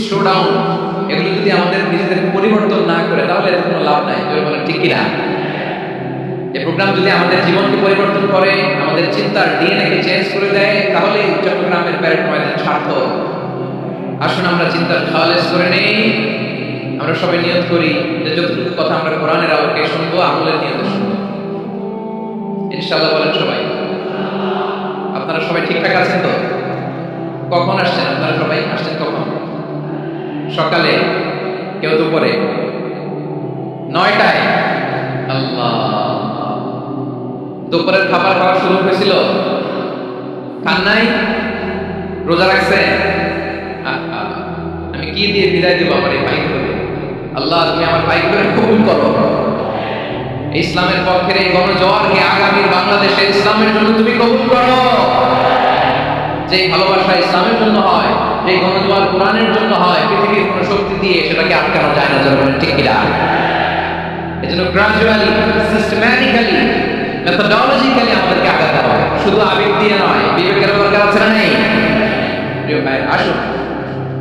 Showdown, এগুলো যদি আমাদের নিজেদের পরিবর্তন না করে তাহলে এর কোনো লাভ নাই। জোরে বলেন ঠিক কিনা? এই প্রোগ্রাম যদি আমাদের জীবনকে পরিবর্তন করে, আমাদের চিন্তার ডিএনএ কে চেঞ্জ করে দেয়, তাহলে চট্টগ্রামের প্যারেড ময়দান সার্থক। আসুন আমরা চিন্তার খালেস করে নেই। আমরা সবাই নিয়ত করি যে যতটুকু কথা আমরা কোরআনের আলোকে শুনবো, আমলের নিয়তে শুনবো ইনশাআল্লাহ। বলেন সবাই। আপনারা সবাই ঠিকঠাক আছেন তো? কখন আসছেন আপনারা? সবাই আসছেন কখন? সকালে, কেউ দুপুরে, 9টায়। আল্লাহ, দুপুরের খাবার খাওয়া শুরু হয়েছিল? খান নাই? রোজা রাখছেন? আমি কি দিয়ে বিদায় দেবো আমার এই ভাইগুলো? আল্লাহ, তুমি আমার ভাইগুলোর কবুল করো। ইসলামের পক্ষের এই গণজোয়ারকে আগামী বাংলাদেশে ইসলামের জন্য তুমি কবুল করো। যে ভালোবাসা ইসলামের জন্য হয়, যে গণজোয়ার কোরআনের জন্য হয়, পৃথিবীর কোনো শক্তি দিয়ে সেটাকে আটকানো যায় না। জন্য ঠিক কিনা? এজন্য গ্রাজুয়ালি, সিস্টেম্যাটিক্যালি, মেথোডোলজিক্যালি আমাদেরকে আগাতে হবে, শুধু আবেগ দিয়ে নয়। বিবেকের দরকার আছে না নেই? প্রিয় ভাই, আসুন,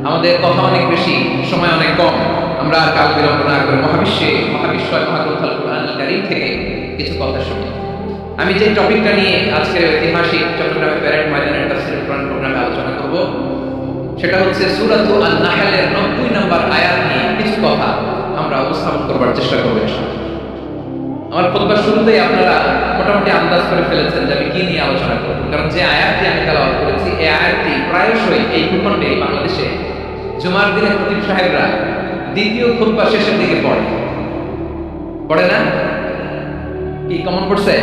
আমাদের কথা অনেক বেশি, সময় অনেক কম। আমরা আর কাল বিলম্ব না করে মহাবিশ্বয় মহাগ্রন্থ আল কুরআনুল কারীম থেকে কিছু কথা শুনি। আমি যে টপিকটা নিয়ে আজকের ঐতিহাসিক চট্টগ্রামের প্যারেড ময়দানের তাফসীরুল কুরআন প্রোগ্রামে আলোচনা করব, সেটা হচ্ছে সূরাতু আন-নাহলের 90 নম্বর আয়াত নিয়ে কিছু কথা আমরা উপস্থাপন করবার চেষ্টা করব ইনশাআল্লাহ। আমার খুতবার শুরুতেই আপনারা মোটামুটি আন্দাজ করে ফেলেছেন যে আমি কি নিয়ে আলোচনা করব, কারণ যে আয়াতটি আমি তেলাওয়াত করেছি এই আয়াতটি প্রায়শই এই ভূখণ্ডে বাংলাদেশে জুমার দিনে খতিব সাহেবরা দ্বিতীয় খুতবা শেষের দিকে পড়ে না? কি কমন পড়ছে?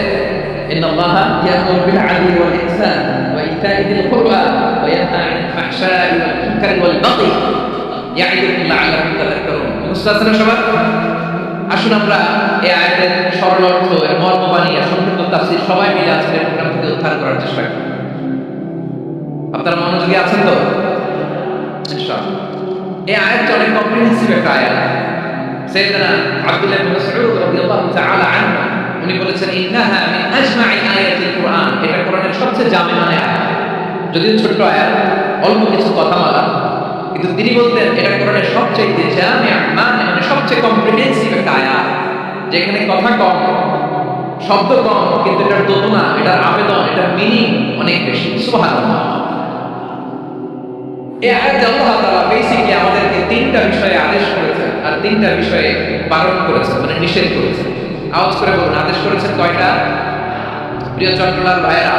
ইন্নাল্লাহা ইয়া'মুরু বিল আদলি ওয়াল ইহসান ওয়া ইতা'i যিল কুরবা ওয়া ইয়ানহা আনিল ফাহশাই ওয়াল মুনকারি ওয়াল বাগই ইয়া'iদুকুম লা'আল্লাকুম তাযাক্কারুন। মুখস্থ আছে না সবার? আসুন আমরা এই আয়াতের সরল অর্থ, এর মর্মবাণী আর সংক্ষিপ্ত তাফসীর সবাই মিলে আজকের প্রোগ্রাম থেকে উদ্ধার করার চেষ্টা করি। আপনারা মনোযোগী আছেন তো? ইনশাআল্লাহ। এই আয়াতটা অনেক কম্প্রিহেন্সিভ একটা আয়াত। সাইয়েদনা আব্দুল্লাহ ইবনে মাসউদ রাদিয়াল্লাহু তাআলা আনহু উনি বলেছেন, ইন্নাহা মিন আজমা'i আয়াতিল কুরআন। এটা কোরআনের সবচেয়ে জামে মানে আয়াত। যদিও ছোট্ট আয়াত, অল্প কিছু কথামালা, কিন্তু তিনি বলতেন এটা কোরআনের সবচেয়ে জামে মানে সবচেয়ে কম্প্রিহেন্সিভ একটা আয়াত, যেখানে কথা কম, শব্দ কম, কিন্তু এটার দোতনা, এটার আবেদন, এটার মিনিং অনেক বেশি। সুবহানাল্লাহ। এই আয়াতে আল্লাহ তাআলা বেসিক্যালি আমাদেরকে তিনটা বিষয়ে আদেশ করেছেন আর তিনটা বিষয়ে বারণ করেছেন, মানে নিষেধ করেছেন। আওয়াজ করে বলুন, আদেশ করেছেন কয়টা? প্রিয় চট্টলার ভাইয়েরা,